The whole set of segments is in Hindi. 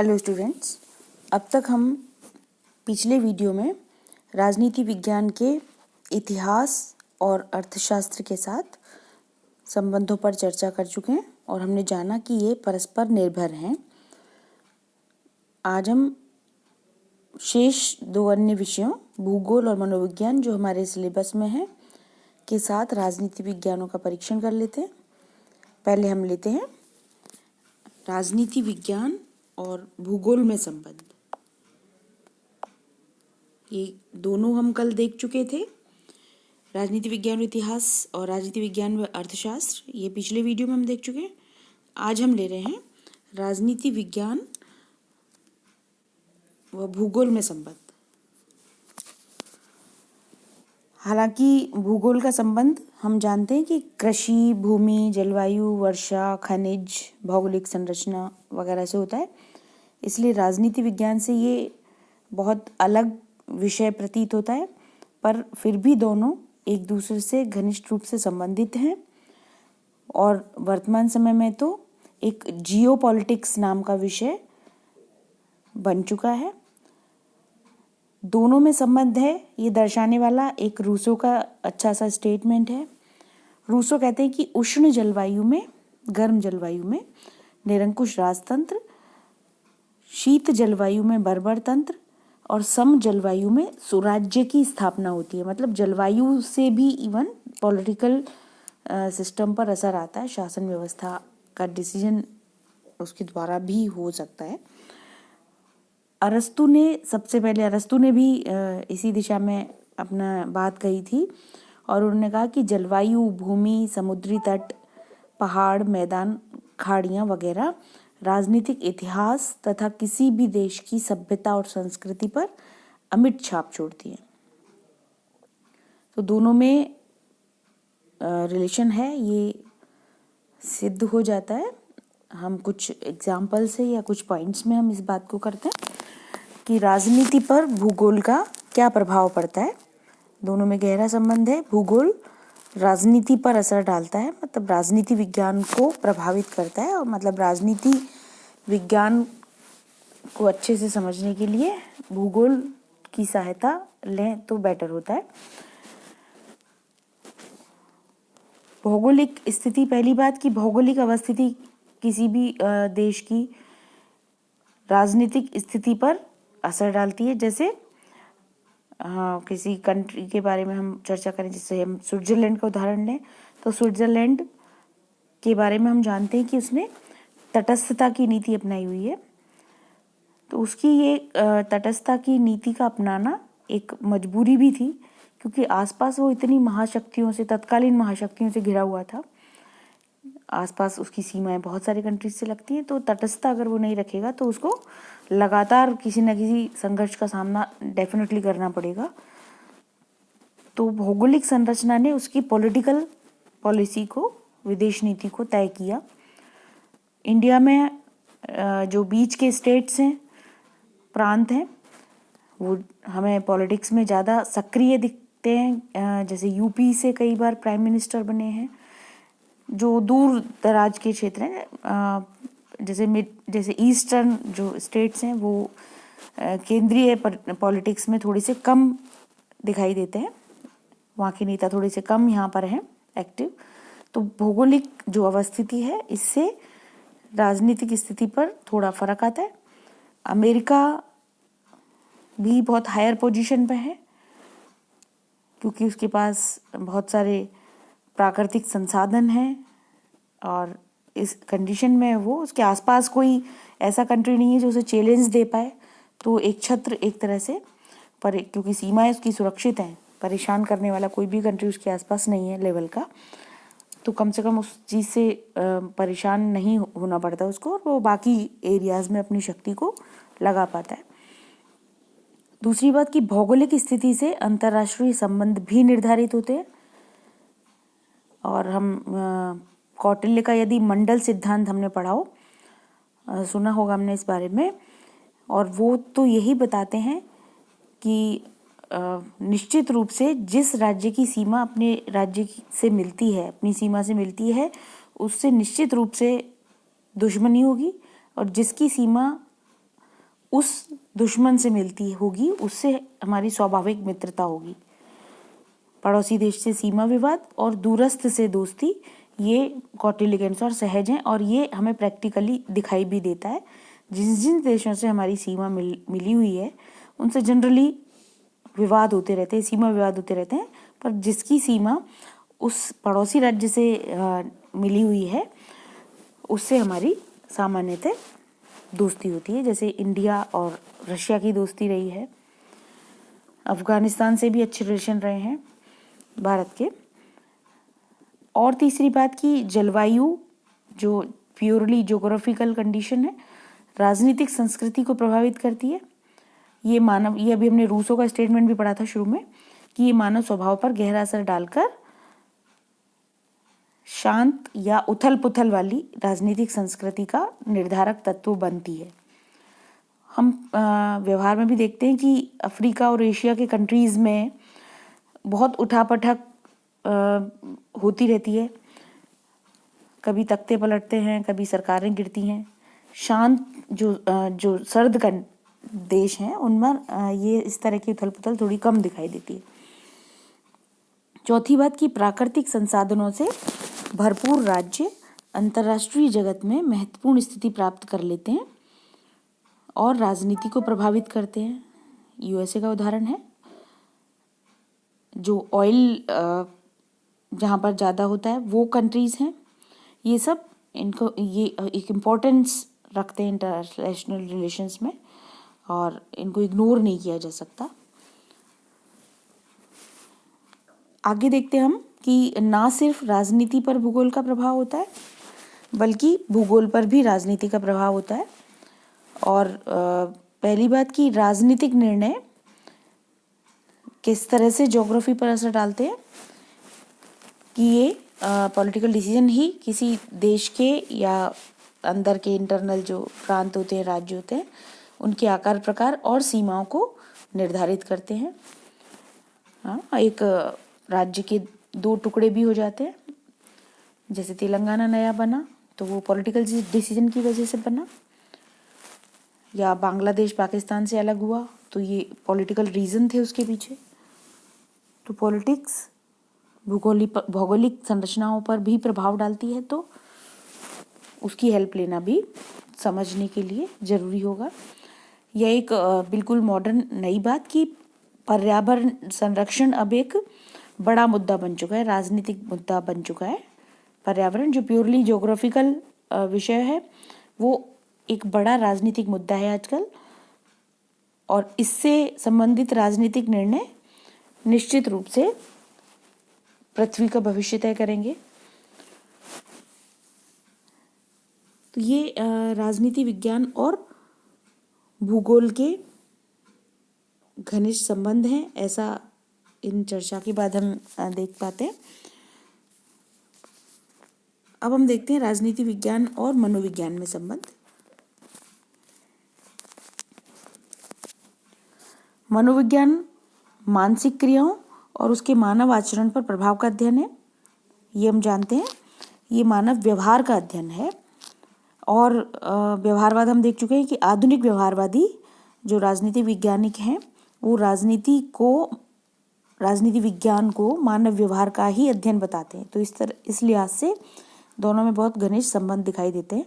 हेलो स्टूडेंट्स, अब तक हम पिछले वीडियो में राजनीति विज्ञान के इतिहास और अर्थशास्त्र के साथ संबंधों पर चर्चा कर चुके हैं और हमने जाना कि ये परस्पर निर्भर हैं। आज हम शेष दो अन्य विषयों भूगोल और मनोविज्ञान जो हमारे सिलेबस में हैं के साथ राजनीति विज्ञानों का परीक्षण कर लेते हैं। पहले हम लेते हैं राजनीति विज्ञान और भूगोल में संबंध। ये दोनों हम कल देख चुके थे, राजनीति विज्ञान और इतिहास और राजनीति विज्ञान व अर्थशास्त्र, ये पिछले वीडियो में हम देख चुके हैं। आज हम ले रहे हैं राजनीति विज्ञान व भूगोल में संबंध। हालांकि भूगोल का संबंध हम जानते हैं कि कृषि, भूमि, जलवायु, वर्षा, खनिज, भौगोलिक संरचना वगैरह से होता है, इसलिए राजनीति विज्ञान से ये बहुत अलग विषय प्रतीत होता है, पर फिर भी दोनों एक दूसरे से घनिष्ठ रूप से संबंधित हैं। और वर्तमान समय में तो एक जियोपॉलिटिक्स नाम का विषय बन चुका है। दोनों में संबंध है ये दर्शाने वाला एक रूसो का अच्छा सा स्टेटमेंट है। रूसो कहते हैं कि उष्ण जलवायु में, गर्म जलवायु में निरंकुश राजतंत्र, शीत जलवायु में बर्बर तंत्र और सम जलवायु में सुराज्य की स्थापना होती है। मतलब जलवायु से भी इवन पॉलिटिकल सिस्टम पर असर आता है, शासन व्यवस्था का डिसीजन उसके द्वारा भी हो सकता है। अरस्तु ने भी इसी दिशा में अपना बात कही थी और उन्होंने कहा कि जलवायु, भूमि, समुद्री तट, पहाड़, मैदान, खाड़ियाँ वगैरह राजनीतिक इतिहास तथा किसी भी देश की सभ्यता और संस्कृति पर अमिट छाप छोड़ती हैं। तो दोनों में रिलेशन है, ये सिद्ध हो जाता है। हम कुछ एग्जाम्पल से या कुछ पॉइंट्स में हम इस बात को करते हैं कि राजनीति पर भूगोल का क्या प्रभाव पड़ता है। दोनों में गहरा संबंध है। भूगोल राजनीति पर असर डालता है, मतलब राजनीति विज्ञान को प्रभावित करता है, और मतलब राजनीति विज्ञान को अच्छे से समझने के लिए भूगोल की सहायता लें तो बेटर होता है। भौगोलिक स्थिति, पहली बात कि भौगोलिक अवस्थिति किसी भी देश की राजनीतिक स्थिति पर असर डालती है। जैसे किसी कंट्री के बारे में हम चर्चा करें, जैसे हम स्विट्जरलैंड का उदाहरण लें, तो स्विट्जरलैंड के बारे में हम जानते हैं कि उसने तटस्थता की नीति अपनाई हुई है। तो उसकी ये तटस्थता की नीति का अपनाना एक मजबूरी भी थी, क्योंकि आसपास वो इतनी महाशक्तियों से, तत्कालीन महाशक्तियों से घिरा हुआ था। आसपास उसकी सीमाएं बहुत सारी कंट्रीज से लगती हैं, तो तटस्थता अगर वो नहीं रखेगा तो उसको लगातार किसी न किसी संघर्ष का सामना डेफिनेटली करना पड़ेगा। तो भौगोलिक संरचना ने उसकी पॉलिटिकल पॉलिसी को, विदेश नीति को तय किया। इंडिया में जो बीच के स्टेट्स हैं, प्रांत हैं, वो हमें पॉलिटिक्स में ज़्यादा सक्रिय दिखते हैं। जैसे यूपी से कई बार प्राइम मिनिस्टर बने हैं। जो दूर दराज के क्षेत्र हैं, जैसे ईस्टर्न जो स्टेट्स हैं, वो केंद्रीय पॉलिटिक्स में थोड़े से कम दिखाई देते हैं। वहाँ के नेता थोड़े से कम यहाँ पर हैं एक्टिव। तो भौगोलिक जो अवस्थिति है, इससे राजनीतिक स्थिति पर थोड़ा फर्क आता है। अमेरिका भी बहुत हायर पोजीशन पे है, क्योंकि उसके पास बहुत सारे प्राकृतिक संसाधन हैं, और इस कंडीशन में वो, उसके आसपास कोई ऐसा कंट्री नहीं है जो उसे चैलेंज दे पाए। तो एक छत्र एक तरह से, पर क्योंकि सीमाएं उसकी सुरक्षित हैं, परेशान करने वाला कोई भी कंट्री उसके आसपास नहीं है लेवल का, तो कम से कम उस चीज़ से परेशान नहीं होना पड़ता उसको, और वो बाकी एरियाज में अपनी शक्ति को लगा पाता है। दूसरी बात कि भौगोलिक स्थिति से अंतर्राष्ट्रीय संबंध भी निर्धारित होते हैं। और हम कौटिल्य का यदि मंडल सिद्धांत हमने पढ़ा हो, सुना होगा हमने इस बारे में, और वो तो यही बताते हैं कि निश्चित रूप से जिस राज्य की सीमा अपने राज्य से मिलती है, अपनी सीमा से मिलती है, उससे निश्चित रूप से दुश्मनी होगी, और जिसकी सीमा उस दुश्मन से मिलती होगी उससे हमारी स्वाभाविक मित्रता होगी। पड़ोसी देश से सीमा विवाद और दूरस्थ से दोस्ती, ये कौटिल्य के अनुसार सहज हैं और ये हमें प्रैक्टिकली दिखाई भी देता है। जिन जिन देशों से हमारी सीमा मिली हुई है उनसे जनरली विवाद होते रहते हैं, सीमा विवाद होते रहते हैं, पर जिसकी सीमा उस पड़ोसी राज्य से मिली हुई है उससे हमारी सामान्यतः दोस्ती होती है। जैसे इंडिया और रशिया की दोस्ती रही है, अफगानिस्तान से भी अच्छे रिलेशन रहे हैं भारत के। और तीसरी बात की जलवायु जो प्योरली ज्योग्राफिकल कंडीशन है, राजनीतिक संस्कृति को प्रभावित करती है। ये अभी हमने रूसों का स्टेटमेंट भी पढ़ा था शुरू में कि ये मानव स्वभाव पर गहरा असर डालकर शांत या उथल पुथल वाली राजनीतिक संस्कृति का निर्धारक तत्व बनती है। हम व्यवहार में भी देखते हैं कि अफ्रीका और एशिया के कंट्रीज़ में बहुत उठापटक होती रहती है, कभी तख्ते पलटते हैं, कभी सरकारें गिरती हैं। शांत जो सर्द देश हैं उनमें ये इस तरह की उथल पुथल थोड़ी कम दिखाई देती है। चौथी बात की प्राकृतिक संसाधनों से भरपूर राज्य अंतर्राष्ट्रीय जगत में महत्वपूर्ण स्थिति प्राप्त कर लेते हैं और राजनीति को प्रभावित करते हैं। यूएसए का उदाहरण है, जो ऑयल जहाँ पर ज़्यादा होता है वो कंट्रीज़ हैं। ये सब इनको ये एक इम्पोर्टेंस रखते हैं इंटरनेशनल रिलेशंस में और इनको इग्नोर नहीं किया जा सकता। आगे देखते हैं हम कि ना सिर्फ राजनीति पर भूगोल का प्रभाव होता है बल्कि भूगोल पर भी राजनीति का प्रभाव होता है। और पहली बात कि राजनीतिक निर्णय किस तरह से ज्योग्राफी पर असर डालते हैं कि ये पॉलिटिकल डिसीजन ही किसी देश के या अंदर के इंटरनल जो प्रांत होते हैं, राज्य होते हैं, उनके आकार प्रकार और सीमाओं को निर्धारित करते हैं। एक राज्य के दो टुकड़े भी हो जाते हैं, जैसे तेलंगाना नया बना तो वो पॉलिटिकल डिसीजन की वजह से बना, या बांग्लादेश पाकिस्तान से अलग हुआ तो ये पॉलिटिकल रीज़न थे उसके पीछे। तो पॉलिटिक्स भौगोलिक संरचनाओं पर भी प्रभाव डालती है, तो उसकी हेल्प लेना भी समझने के लिए ज़रूरी होगा। यह एक बिल्कुल मॉडर्न नई बात कि पर्यावरण संरक्षण अब एक बड़ा मुद्दा बन चुका है, राजनीतिक मुद्दा बन चुका है। पर्यावरण जो प्योरली ज्योग्राफिकल विषय है वो एक बड़ा राजनीतिक मुद्दा है आजकल, और इससे संबंधित राजनीतिक निर्णय निश्चित रूप से पृथ्वी का भविष्य तय करेंगे। तो ये राजनीति विज्ञान और भूगोल के घनिष्ठ संबंध हैं, ऐसा इन चर्चा के बाद हम देख पाते हैं। अब हम देखते हैं राजनीति विज्ञान और मनोविज्ञान में संबंध। मनोविज्ञान मानसिक क्रियाओं और उसके मानव आचरण पर प्रभाव का अध्ययन है। ये हम जानते हैं, ये मानव व्यवहार का अध्ययन है। और व्यवहारवाद हम देख चुके हैं कि आधुनिक व्यवहारवादी जो राजनीति वैज्ञानिक हैं वो राजनीति विज्ञान को मानव व्यवहार का ही अध्ययन बताते हैं। तो इस लिहाज से दोनों में बहुत घनिष्ठ संबंध दिखाई देते हैं।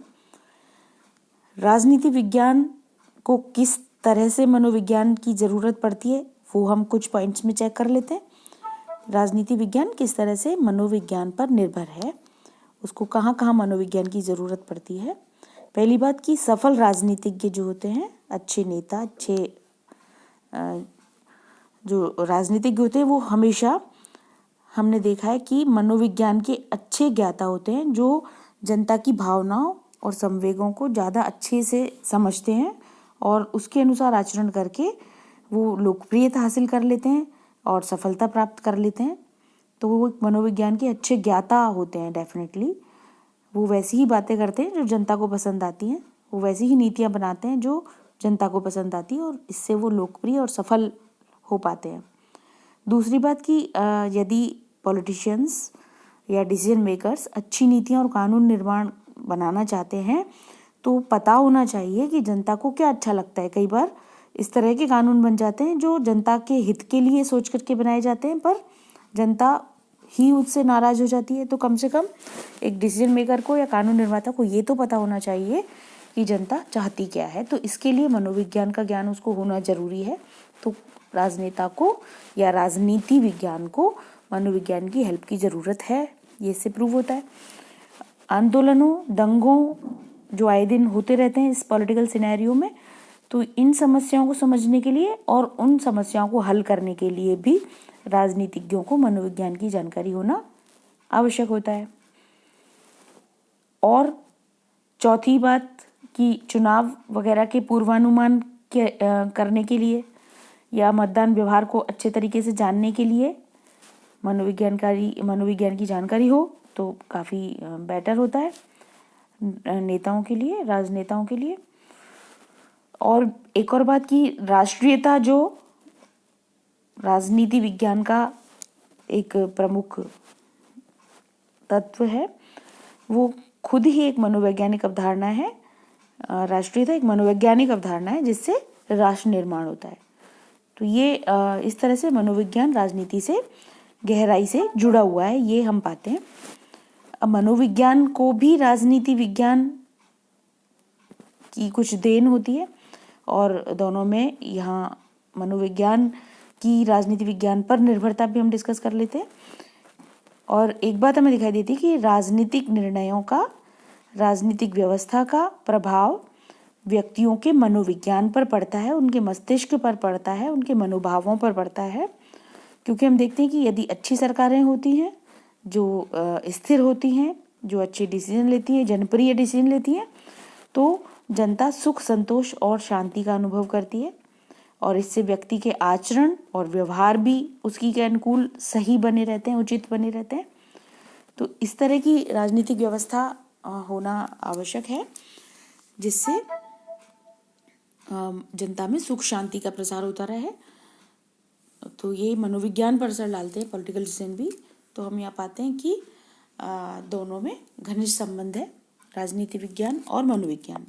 राजनीति विज्ञान को किस तरह से मनोविज्ञान की ज़रूरत पड़ती है वो हम कुछ पॉइंट्स में चेक कर लेते हैं। राजनीति विज्ञान किस तरह से मनोविज्ञान पर निर्भर है, उसको कहाँ कहाँ मनोविज्ञान की ज़रूरत पड़ती है। पहली बात कि सफल राजनीतिज्ञ जो होते हैं, अच्छे नेता, अच्छे जो राजनीतिज्ञ होते हैं वो हमेशा हमने देखा है कि मनोविज्ञान के अच्छे ज्ञाता होते हैं, जो जनता की भावनाओं और संवेगों को ज़्यादा अच्छे से समझते हैं और उसके अनुसार आचरण करके वो लोकप्रियता हासिल कर लेते हैं और सफलता प्राप्त कर लेते हैं। तो वो मनोविज्ञान के अच्छे ज्ञाता होते हैं। डेफिनेटली वो वैसी ही बातें करते हैं जो जनता को पसंद आती हैं, वो वैसी ही नीतियाँ बनाते हैं जो जनता को पसंद आती है, और इससे वो लोकप्रिय और सफल हो पाते हैं। दूसरी बात कि यदि पॉलिटिशियंस या डिसीजन मेकर्स अच्छी नीतियाँ और कानून निर्माण बनाना चाहते हैं तो पता होना चाहिए कि जनता को क्या अच्छा लगता है। कई बार इस तरह के कानून बन जाते हैं जो जनता के हित के लिए सोच करके बनाए जाते हैं, पर जनता ही उससे नाराज हो जाती है। तो कम से कम एक डिसीजन मेकर को या कानून निर्माता को ये तो पता होना चाहिए कि जनता चाहती क्या है। तो इसके लिए मनोविज्ञान का ज्ञान उसको होना जरूरी है। तो राजनेता को या राजनीति विज्ञान को मनोविज्ञान की हेल्प की जरूरत है, ये इससे प्रूव होता है। आंदोलनों, दंगों जो आए दिन होते रहते हैं इस पॉलिटिकल सिनेरियो में, तो इन समस्याओं को समझने के लिए और उन समस्याओं को हल करने के लिए भी राजनीतिज्ञों को मनोविज्ञान की जानकारी होना आवश्यक होता है। और चौथी बात कि चुनाव वगैरह के पूर्वानुमान करने के लिए या मतदान व्यवहार को अच्छे तरीके से जानने के लिए मनोविज्ञान की जानकारी हो तो काफ़ी बेटर होता है नेताओं के लिए, राजनेताओं के लिए। और एक और बात कि राष्ट्रीयता जो राजनीति विज्ञान का एक प्रमुख तत्व है, वो खुद ही एक मनोवैज्ञानिक अवधारणा है। राष्ट्रीयता एक मनोवैज्ञानिक अवधारणा है जिससे राष्ट्र निर्माण होता है। तो ये इस तरह से मनोविज्ञान राजनीति से गहराई से जुड़ा हुआ है, ये हम पाते हैं। अब मनोविज्ञान को भी राजनीति विज्ञान की कुछ देन होती है और दोनों में यहाँ मनोविज्ञान की राजनीति विज्ञान पर निर्भरता भी हम डिस्कस कर लेते हैं। और एक बात हमें दिखाई देती है कि राजनीतिक निर्णयों का, राजनीतिक व्यवस्था का प्रभाव व्यक्तियों के मनोविज्ञान पर पड़ता है, उनके मस्तिष्क पर पड़ता है, उनके मनोभावों पर पड़ता है। क्योंकि हम देखते हैं कि यदि अच्छी सरकारें होती हैं जो स्थिर होती हैं, जो अच्छे डिसीजन लेती हैं, जनप्रिय डिसीजन लेती हैं, तो जनता सुख, संतोष और शांति का अनुभव करती है और इससे व्यक्ति के आचरण और व्यवहार भी उसकी के अनुकूल सही बने रहते हैं, उचित बने रहते हैं। तो इस तरह की राजनीतिक व्यवस्था होना आवश्यक है जिससे जनता में सुख शांति का प्रसार होता रहे। तो ये मनोविज्ञान पर असर डालते हैं पॉलिटिकल डिसीजन भी। तो हम यहाँ पाते हैं कि दोनों में घनिष्ठ संबंध है, राजनीति विज्ञान और मनोविज्ञान।